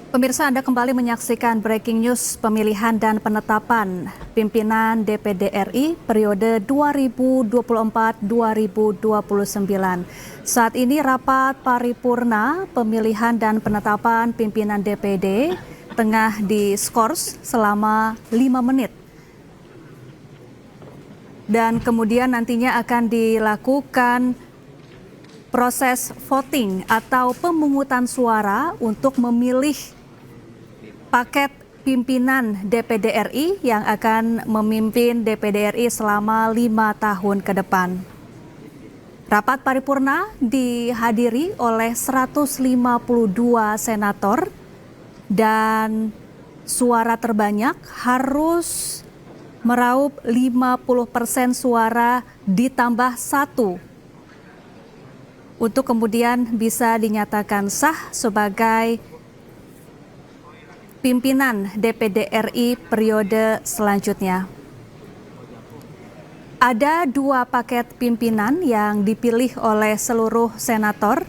Pemirsa, Anda kembali menyaksikan Breaking News pemilihan dan penetapan pimpinan DPD RI periode 2024-2029. Saat ini rapat paripurna pemilihan dan penetapan pimpinan DPD tengah diskors selama 5 menit. Dan kemudian nantinya akan dilakukan proses voting atau pemungutan suara untuk memilih paket pimpinan DPD RI yang akan memimpin DPD RI selama 5 tahun ke depan. Rapat paripurna dihadiri oleh 152 senator dan suara terbanyak harus meraup 50% suara ditambah 1 untuk kemudian bisa dinyatakan sah sebagai pimpinan DPD RI periode selanjutnya. Ada 2 paket pimpinan yang dipilih oleh seluruh senator.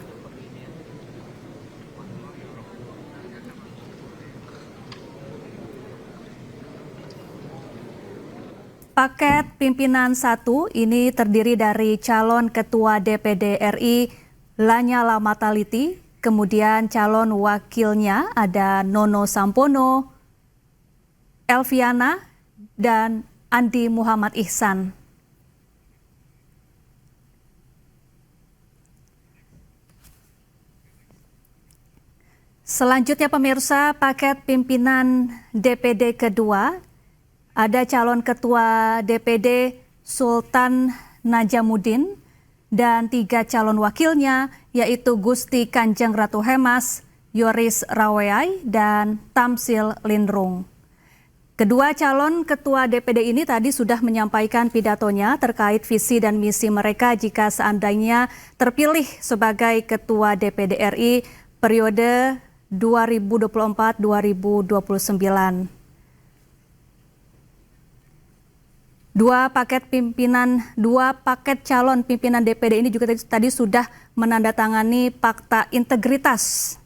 Paket pimpinan 1 ini terdiri dari calon ketua DPD RI Lanyala Mataliti, kemudian calon wakilnya ada Nono Sampono, Elviana, dan Andi Muhammad Ihsan. Selanjutnya pemirsa, paket pimpinan DPD kedua ada calon ketua DPD Sultan Najamuddin dan 3 calon wakilnya yaitu Gusti Kanjeng Ratu Hemas, Yoris Raweai, dan Tamsil Lindrung. Kedua calon ketua DPD ini tadi sudah menyampaikan pidatonya terkait visi dan misi mereka jika seandainya terpilih sebagai ketua DPD RI periode 2024-2029. 2 paket calon pimpinan DPD ini juga tadi sudah menandatangani fakta integritas.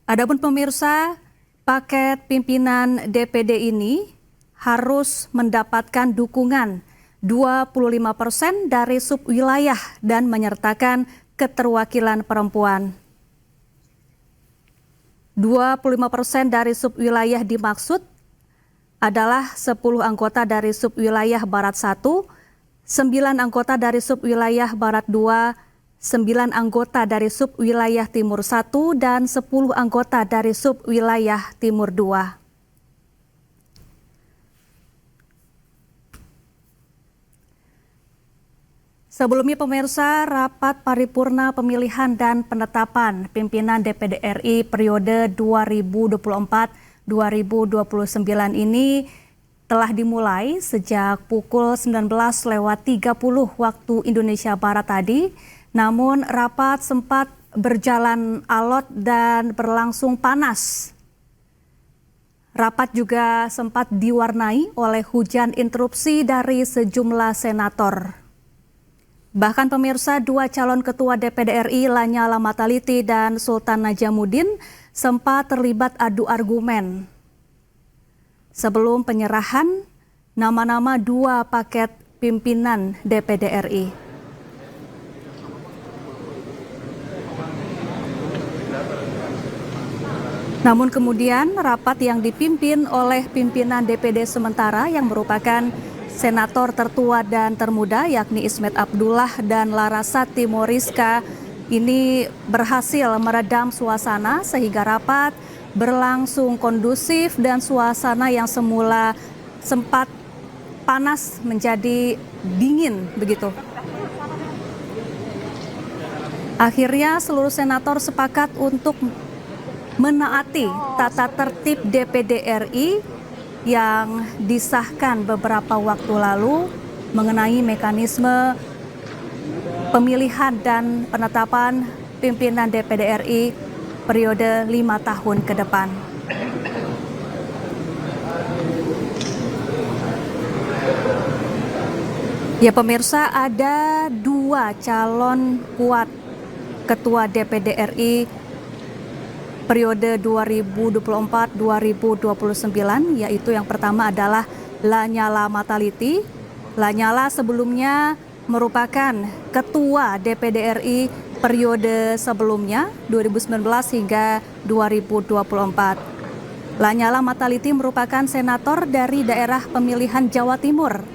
Adapun pemirsa, paket pimpinan DPD ini harus mendapatkan dukungan 25% dari subwilayah dan menyertakan keterwakilan perempuan. 25% dari subwilayah dimaksud adalah 10 anggota dari subwilayah Barat 1, 9 anggota dari subwilayah Barat 2, 9 anggota dari subwilayah Timur 1, dan 10 anggota dari subwilayah Timur 2. Sebelumnya pemirsa, rapat paripurna pemilihan dan penetapan pimpinan DPD RI periode 2024-2029 ini telah dimulai sejak pukul 19.30 waktu Indonesia Barat tadi. Namun rapat sempat berjalan alot dan berlangsung panas. Rapat juga sempat diwarnai oleh hujan interupsi dari sejumlah senator. Bahkan pemirsa, 2 calon ketua DPD RI Lanyala Mataliti dan Sultan Najamuddin sempat terlibat adu argumen. Sebelum penyerahan nama-nama 2 paket pimpinan DPD RI. Namun kemudian rapat yang dipimpin oleh pimpinan DPD sementara yang merupakan senator tertua dan termuda yakni Ismet Abdullah dan Larasati Moriska ini berhasil meredam suasana sehingga rapat berlangsung kondusif dan suasana yang semula sempat panas menjadi dingin begitu. Akhirnya seluruh senator sepakat untuk menaati tata tertib DPD RI yang disahkan beberapa waktu lalu mengenai mekanisme pemilihan dan penetapan pimpinan DPD RI periode 5 tahun ke depan. Ya pemirsa, ada 2 calon kuat Ketua DPD RI periode 2024-2029, yaitu yang pertama adalah Lanyala Mataliti. Lanyala sebelumnya merupakan Ketua DPD RI periode sebelumnya 2019 hingga 2024. Lanyala Mataliti merupakan senator dari daerah pemilihan Jawa Timur.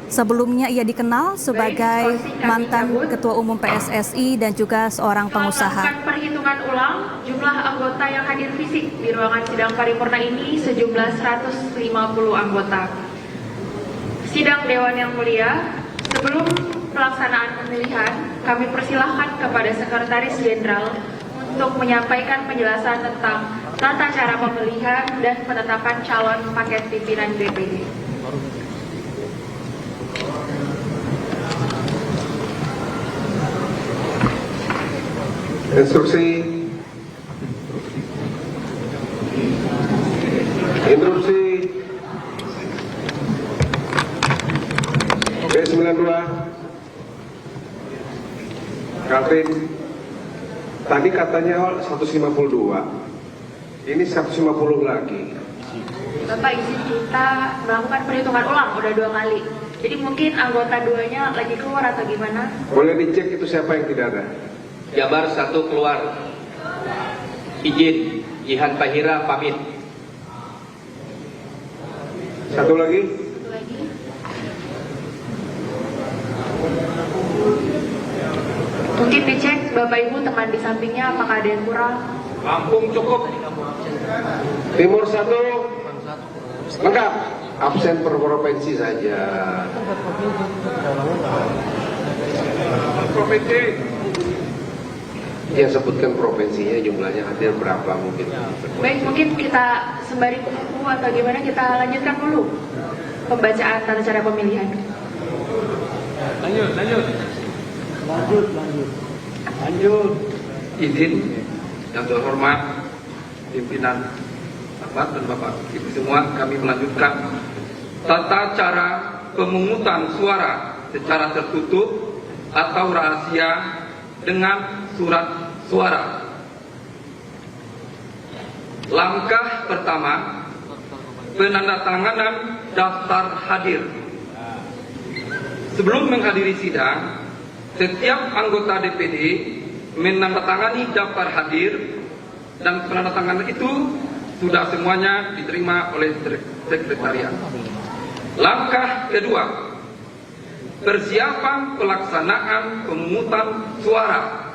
Sebelumnya ia dikenal sebagai mantan Ketua Umum PSSI dan juga seorang pengusaha. Melakukan perhitungan ulang jumlah anggota yang hadir fisik di ruangan sidang paripurna ini sejumlah 150 anggota. Sidang Dewan yang mulia, sebelum pelaksanaan pemilihan, kami persilahkan kepada Sekretaris Jenderal untuk menyampaikan penjelasan tentang tata cara pemilihan dan penetapan calon paket pimpinan DPD. Instruksi B92 Kaltim, tadi katanya 152, ini 150 lagi. Bapak izin kita melakukan perhitungan ulang, udah 2 kali. Jadi mungkin anggota 2-nya lagi keluar atau gimana? Boleh dicek itu siapa yang tidak ada? Jabar 1 keluar. Izin, Jihan Tahira pamit. Satu lagi? Mungkin dicek Bapak Ibu teman di sampingnya apakah ada yang kurang? Lampung cukup. Timur 1 lengkap, absen per provinsi saja. Provinsi. Yang sebutkan provinsinya jumlahnya hadir berapa mungkin? Baik, mungkin kita sembari buku atau gimana kita lanjutkan dulu pembacaan tata cara pemilihan. Lanjut. Izin yang terhormat pimpinan Bapak dan Bapak Ibu semua, kami melanjutkan tata cara pemungutan suara secara tertutup atau rahasia dengan surat suara. Langkah pertama, penandatanganan daftar hadir. Sebelum menghadiri sidang, setiap anggota DPD menandatangani daftar hadir dan penandatanganan itu sudah semuanya diterima oleh sekretariat. Langkah kedua, persiapan pelaksanaan pemungutan suara.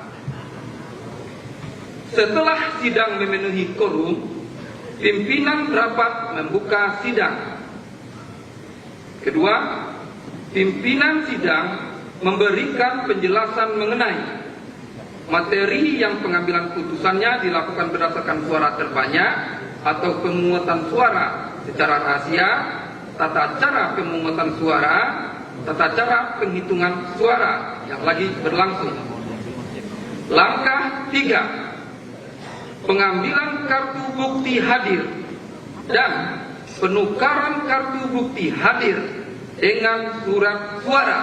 Setelah sidang memenuhi quorum, pimpinan rapat membuka sidang. Kedua, pimpinan sidang memberikan penjelasan mengenai materi yang pengambilan putusannya dilakukan berdasarkan suara terbanyak atau pemungutan suara secara rahasia, tata cara pemungutan suara, tata cara penghitungan suara yang lagi berlangsung. Langkah 3, pengambilan kartu bukti hadir dan penukaran kartu bukti hadir dengan surat suara.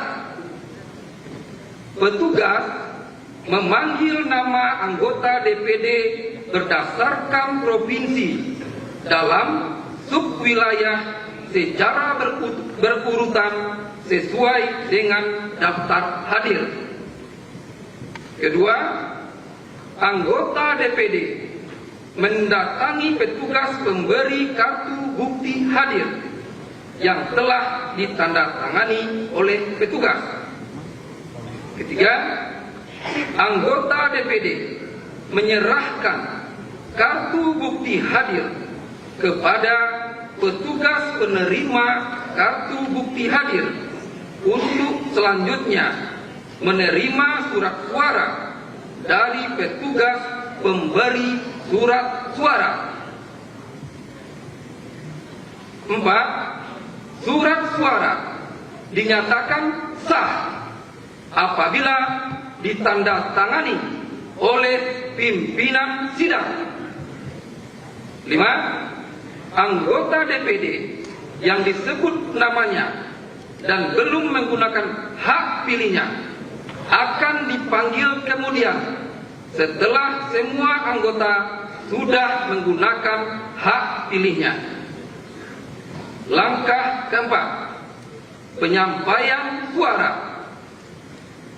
Petugas memanggil nama anggota DPD berdasarkan provinsi dalam subwilayah secara berurutan sesuai dengan daftar hadir. Kedua, anggota DPD mendatangi petugas pemberi kartu bukti hadir yang telah ditandatangani oleh petugas. Ketiga, anggota DPD menyerahkan kartu bukti hadir kepada petugas penerima kartu bukti hadir untuk selanjutnya menerima surat suara dari petugas pemberi surat suara. 4. Surat suara dinyatakan sah apabila ditandatangani oleh pimpinan sidang. 5. Anggota DPD yang disebut namanya dan belum menggunakan hak pilihnya akan dipanggil kemudian setelah semua anggota sudah menggunakan hak pilihnya. Langkah keempat, penyampaian suara.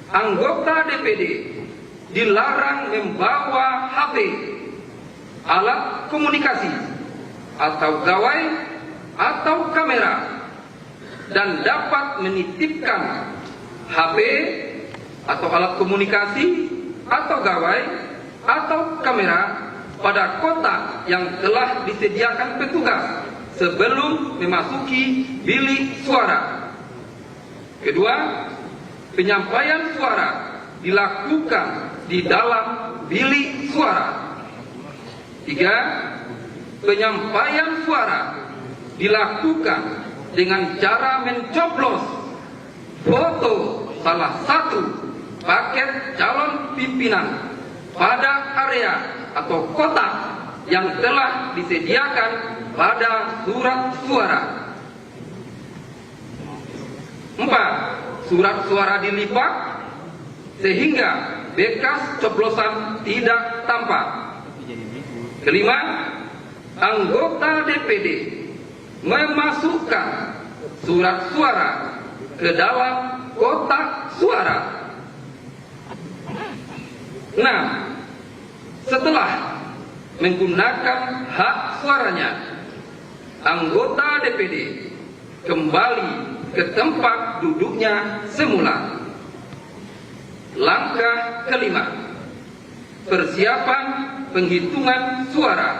Anggota DPD dilarang membawa HP, alat komunikasi, atau gawai atau kamera, dan dapat menitipkan HP atau alat komunikasi atau gawai atau kamera pada kotak yang telah disediakan petugas sebelum memasuki bilik suara. Kedua, penyampaian suara dilakukan di dalam bilik suara. Tiga, penyampaian suara dilakukan dengan cara mencoblos foto salah satu paket calon pimpinan pada area atau kotak yang telah disediakan pada surat suara. 4. Surat suara dilipat sehingga bekas coblosan tidak tampak. Kelima, anggota DPD memasukkan surat suara ke dalam kotak suara. 6. Setelah menggunakan hak suaranya, anggota DPD kembali ke tempat duduknya semula. Langkah kelima, persiapan penghitungan suara.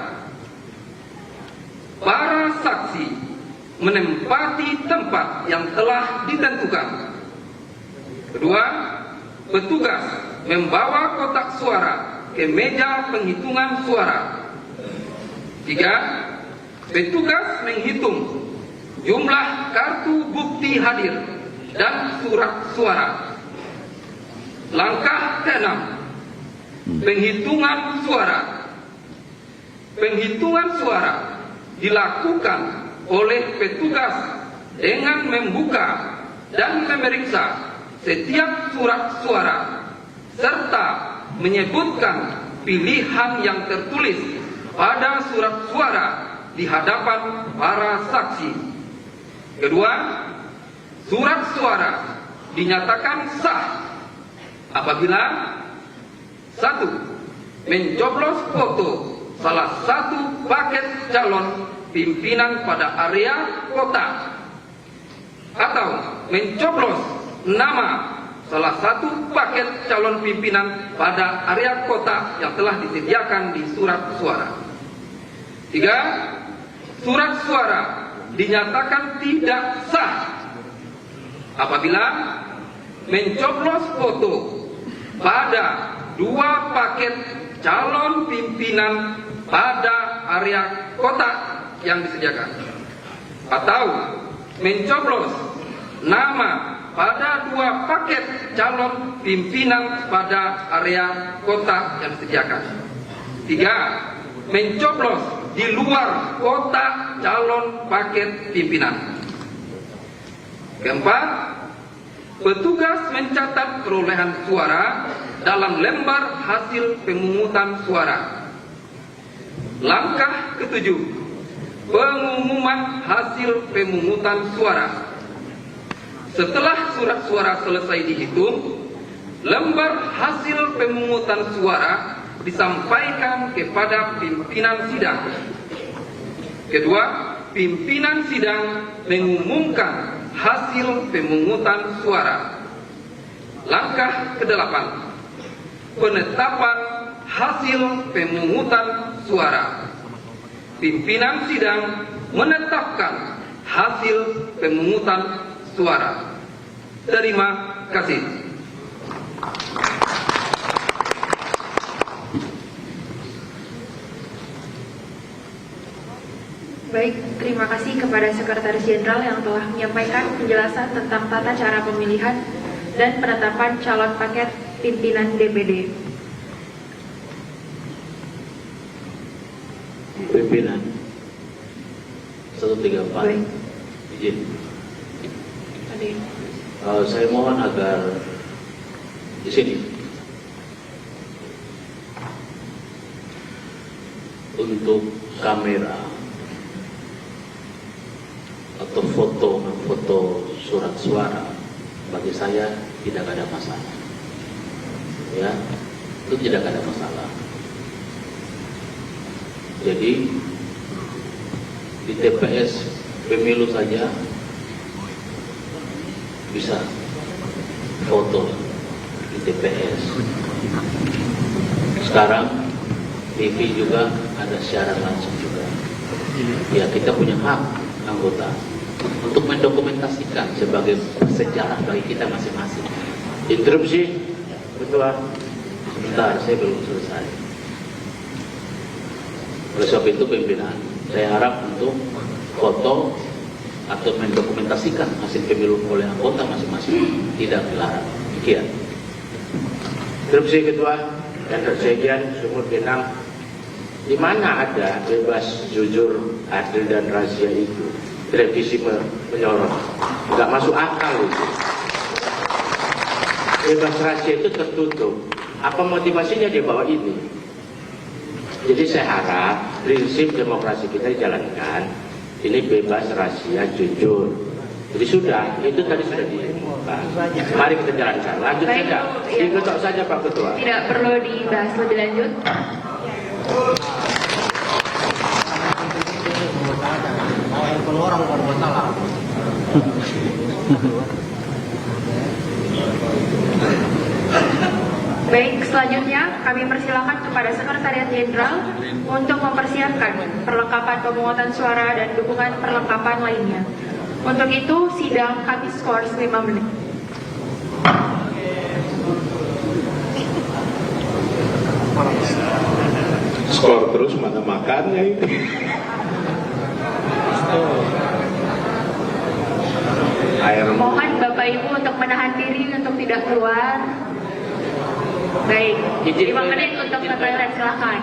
Para saksi menempati tempat yang telah ditentukan. Kedua, petugas membawa kotak suara ke meja penghitungan suara. 3. Petugas menghitung jumlah kartu bukti hadir dan surat suara. Langkah ke-6, penghitungan suara. Penghitungan suara dilakukan oleh petugas dengan membuka dan memeriksa setiap surat suara serta menyebutkan pilihan yang tertulis pada surat suara di hadapan para saksi. Kedua, surat suara dinyatakan sah apabila 1. Mencoblos foto salah satu paket calon pimpinan pada area kotak, atau mencoblos nama salah satu paket calon pimpinan pada area kotak yang telah disediakan di surat suara. 3. Surat suara dinyatakan tidak sah apabila mencoblos foto pada 2 paket calon pimpinan pada area kotak yang disediakan, atau mencoblos nama pada 2 paket calon pimpinan pada area kotak yang disediakan. 3. Mencoblos di luar kotak calon paket pimpinan. Keempat, petugas mencatat perolehan suara dalam lembar hasil pemungutan suara. Langkah ke-7, pengumuman hasil pemungutan suara. Setelah surat suara selesai dihitung, lembar hasil pemungutan suara disampaikan kepada pimpinan sidang. Kedua, pimpinan sidang mengumumkan hasil pemungutan suara. Langkah ke-8, penetapan hasil pemungutan suara. Pimpinan sidang menetapkan hasil pemungutan suara. Terima kasih. Baik, terima kasih kepada Sekretaris Jenderal yang telah menyampaikan penjelasan tentang tata cara pemilihan dan penetapan calon paket pimpinan DPD. Pimpinan 134. Baik. Izin. Saya mohon agar di sini untuk kamera atau foto surat suara bagi saya tidak ada masalah, ya, itu tidak ada masalah. Jadi di TPS pemilu saja bisa foto di TPS. Sekarang TV juga ada siaran langsung juga. Ya, kita punya hak anggota untuk mendokumentasikan sebagai sejarah bagi kita masing-masing. Interupsi, Ketua. Sebentar, saya belum selesai. Oleh sebab itu pimpinan, saya harap untuk foto atau mendokumentasikan hasil pemilu oleh anggota masing-masing tidak dilarang. Demikian. Interupsi Ketua dan sekjen sumur Pinang. Di mana ada bebas, jujur, adil dan rahasia itu? Televisi menyorot, nggak masuk akal itu. Bebas rahasia itu tertutup. Apa motivasinya dia bawa ini? Jadi saya harap prinsip demokrasi kita dijalankan. Ini bebas, rahasia, jujur. Jadi sudah, itu tadi sudah diumumkan. Mari kita jalankan. Lanjut saja. Diketok saja Pak Ketua. Tidak perlu dibahas lebih lanjut. Baik, selanjutnya kami persilakan kepada Sekretariat Jenderal untuk mempersiapkan perlengkapan pemungutan suara dan dukungan perlengkapan lainnya. Untuk itu, sidang kami skor 5 menit. Skor terus mana makannya ini. Mohon Bapak Ibu untuk menahan diri untuk tidak keluar. Baik, 5 menit untuk ke toilet, silakan.